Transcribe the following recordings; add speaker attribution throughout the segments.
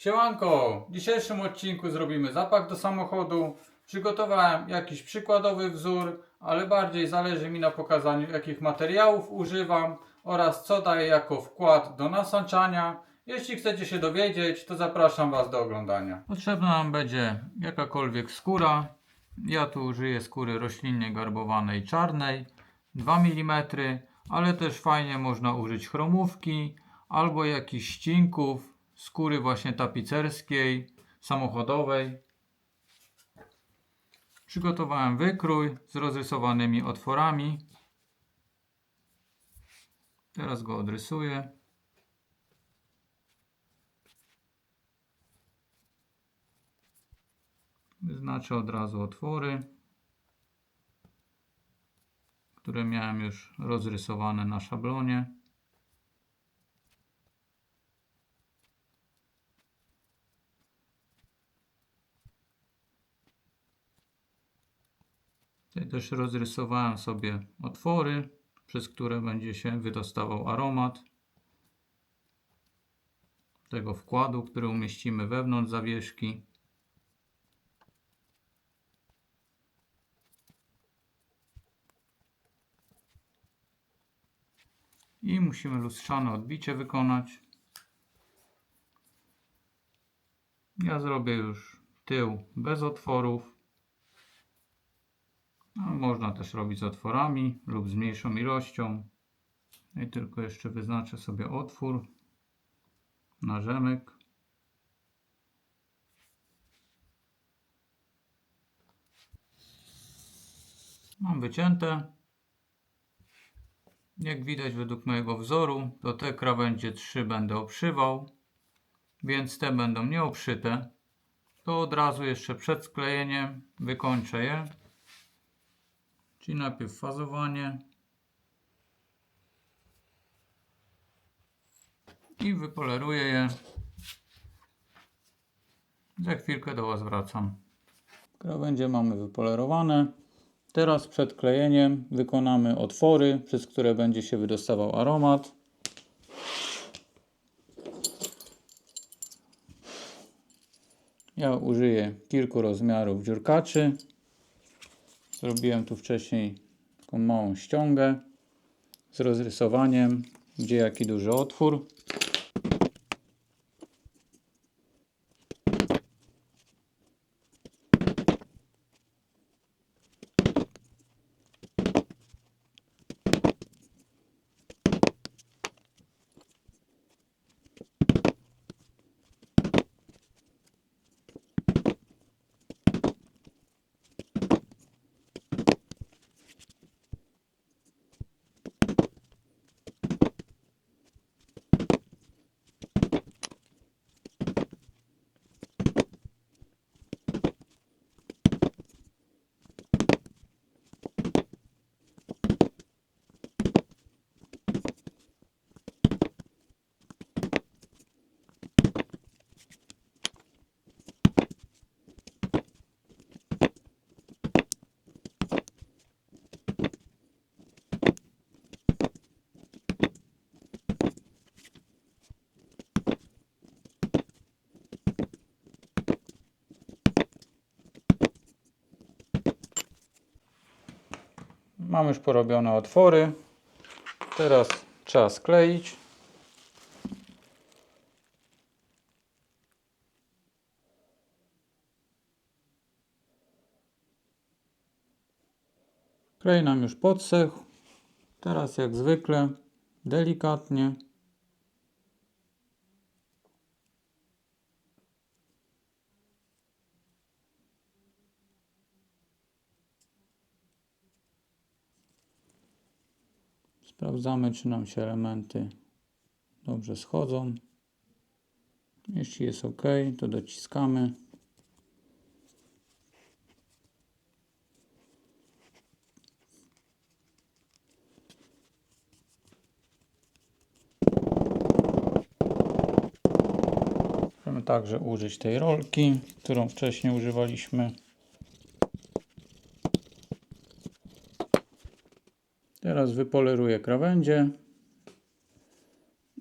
Speaker 1: Siemanko! W dzisiejszym odcinku zrobimy zapach do samochodu. Przygotowałem jakiś przykładowy wzór, ale bardziej zależy mi na pokazaniu, jakich materiałów używam oraz co daję jako wkład do nasączania. Jeśli chcecie się dowiedzieć, to zapraszam Was do oglądania. Potrzebna nam będzie jakakolwiek skóra. Ja tu użyję skóry roślinnie garbowanej czarnej 2 mm, ale też fajnie można użyć chromówki albo jakichś ścinków, skóry właśnie tapicerskiej, samochodowej. Przygotowałem wykrój z rozrysowanymi otworami. Teraz go odrysuję. Wyznaczę od razu otwory, które miałem już rozrysowane na szablonie. Tutaj też rozrysowałem sobie otwory, przez które będzie się wydostawał aromat tego wkładu, który umieścimy wewnątrz zawieszki. I musimy lustrzane odbicie wykonać. Ja zrobię już tył bez otworów. No, można też robić z otworami lub z mniejszą ilością. I tylko jeszcze wyznaczę sobie otwór na rzemek. Mam wycięte. Jak widać według mojego wzoru, to te krawędzie 3 będę obszywał, więc te będą nieobszyte. To od razu jeszcze przed sklejeniem wykończę je. Czyli najpierw fazowanie i wypoleruję je. Za chwilkę do Was wracam. Krawędzie mamy wypolerowane. Teraz przed klejeniem wykonamy otwory, przez które będzie się wydostawał aromat. Ja użyję kilku rozmiarów dziurkaczy. Zrobiłem tu wcześniej taką małą ściągę z rozrysowaniem, gdzie jaki duży otwór. Mam już porobione otwory. Teraz trzeba skleić. Klej nam już podsechł. Teraz jak zwykle delikatnie sprawdzamy, czy nam się elementy dobrze schodzą. Jeśli jest ok, to dociskamy. Możemy także użyć tej rolki, którą wcześniej używaliśmy. Teraz wypoleruję krawędzie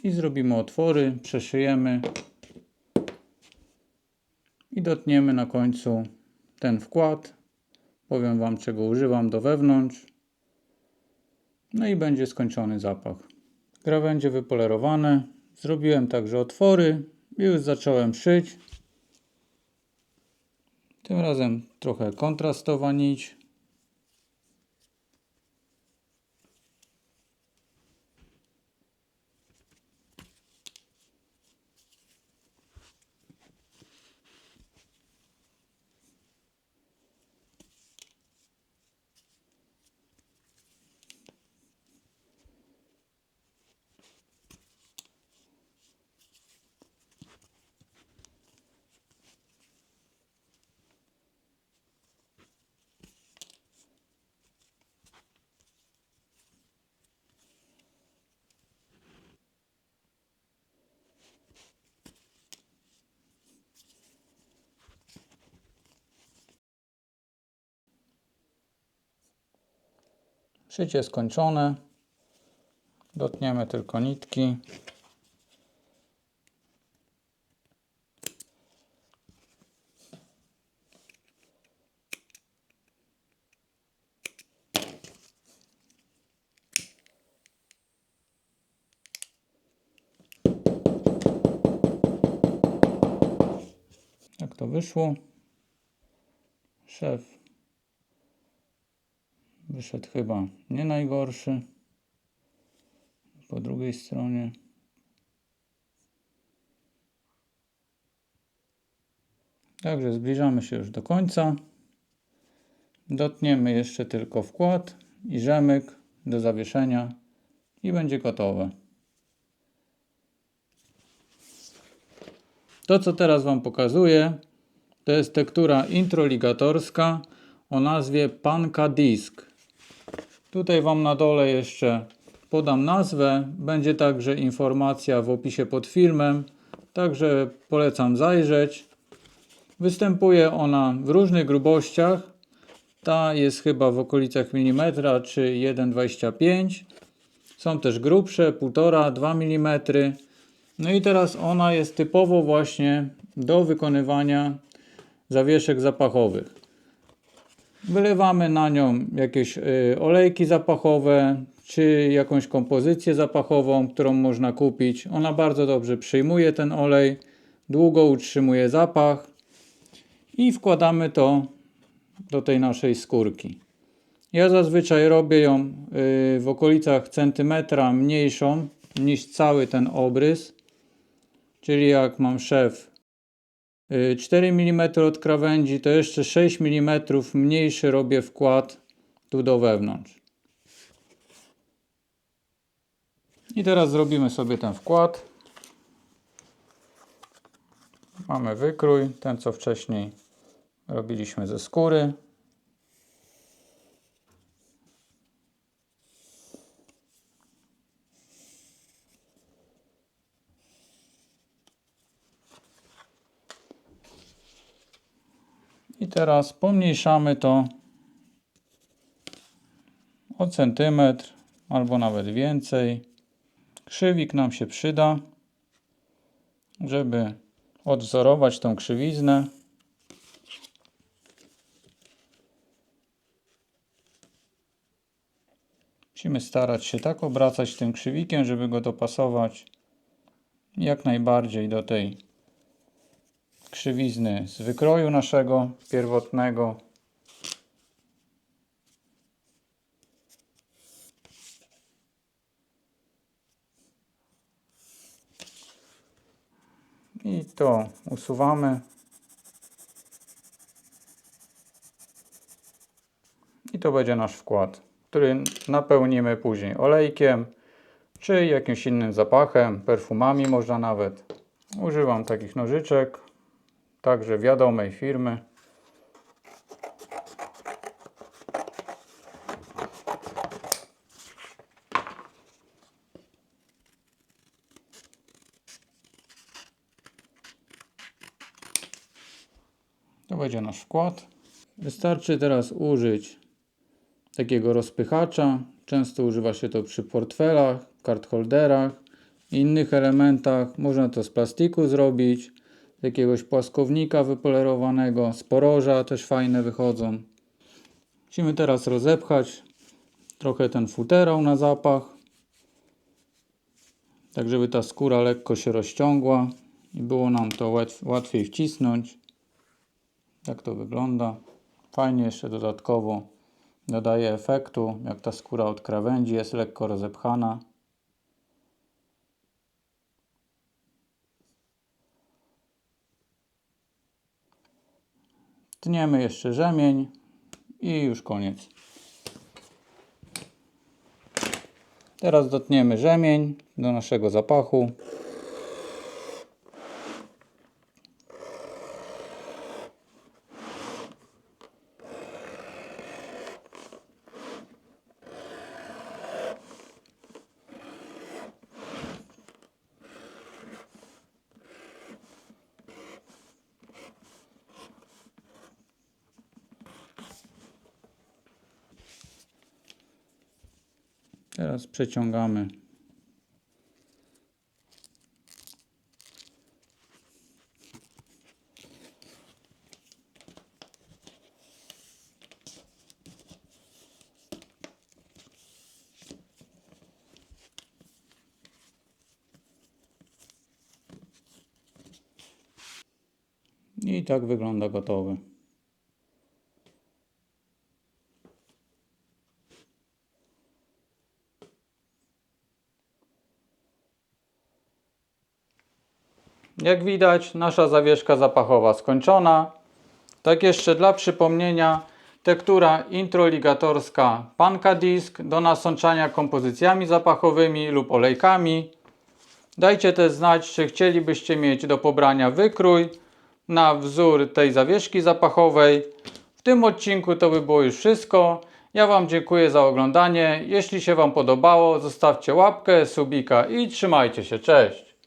Speaker 1: i zrobimy otwory, przeszyjemy i dotniemy na końcu ten wkład. Powiem Wam, czego używam do wewnątrz. No i będzie skończony zapach. Krawędzie wypolerowane. Zrobiłem także otwory i już zacząłem szyć. Tym razem trochę kontrastowa nić. Szycie skończone. Dotniemy tylko nitki. Jak to wyszło? Szef wyszedł chyba nie najgorszy. Po drugiej stronie. Także zbliżamy się już do końca. Dotniemy jeszcze tylko wkład i rzemyk do zawieszenia i będzie gotowe. To, co teraz Wam pokazuję, to jest tektura introligatorska o nazwie Panka Disk. Tutaj Wam na dole jeszcze podam nazwę. Będzie także informacja w opisie pod filmem. Także polecam zajrzeć. Występuje ona w różnych grubościach. Ta jest chyba w okolicach milimetra czy 1,25. Są też grubsze, 1,5-2 mm. No i teraz ona jest typowo właśnie do wykonywania zawieszek zapachowych. Wylewamy na nią jakieś olejki zapachowe, czy jakąś kompozycję zapachową, którą można kupić. Ona bardzo dobrze przyjmuje ten olej, długo utrzymuje zapach i wkładamy to do tej naszej skórki. Ja zazwyczaj robię ją w okolicach centymetra mniejszą niż cały ten obrys, czyli jak mam szef 4 mm od krawędzi, to jeszcze 6 mm mniejszy robię wkład tu do wewnątrz. I teraz zrobimy sobie ten wkład. Mamy wykrój, ten co wcześniej robiliśmy ze skóry. I teraz pomniejszamy to o centymetr albo nawet więcej. Krzywik nam się przyda, żeby odwzorować tą krzywiznę. Musimy starać się tak obracać tym krzywikiem, żeby go dopasować jak najbardziej do tej krzywizny z wykroju naszego pierwotnego. I to usuwamy. I to będzie nasz wkład, który napełnimy później olejkiem, czy jakimś innym zapachem, perfumami można nawet. Używam takich nożyczek, także wiadomej firmy. To będzie nasz wkład. Wystarczy teraz użyć takiego rozpychacza. Często używa się to przy portfelach, card holderach i innych elementach. Można to z plastiku zrobić. z jakiegoś płaskownika wypolerowanego, z poroża też fajne wychodzą. Musimy teraz rozepchać trochę ten futerał na zapach, tak żeby ta skóra lekko się rozciągła i było nam to łatwiej wcisnąć. Tak to wygląda. Fajnie jeszcze dodatkowo dodaje efektu, jak ta skóra od krawędzi jest lekko rozepchana. Tniemy jeszcze rzemień i już koniec. Teraz dotniemy rzemień do naszego zapachu. Teraz przeciągamy i tak wygląda gotowy. Jak widać, nasza zawieszka zapachowa skończona. Tak jeszcze dla przypomnienia, tektura introligatorska Panka Disc do nasączania kompozycjami zapachowymi lub olejkami. Dajcie też znać, czy chcielibyście mieć do pobrania wykrój na wzór tej zawieszki zapachowej. W tym odcinku to by było już wszystko. Ja Wam dziękuję za oglądanie. Jeśli się Wam podobało, zostawcie łapkę, subika i trzymajcie się. Cześć!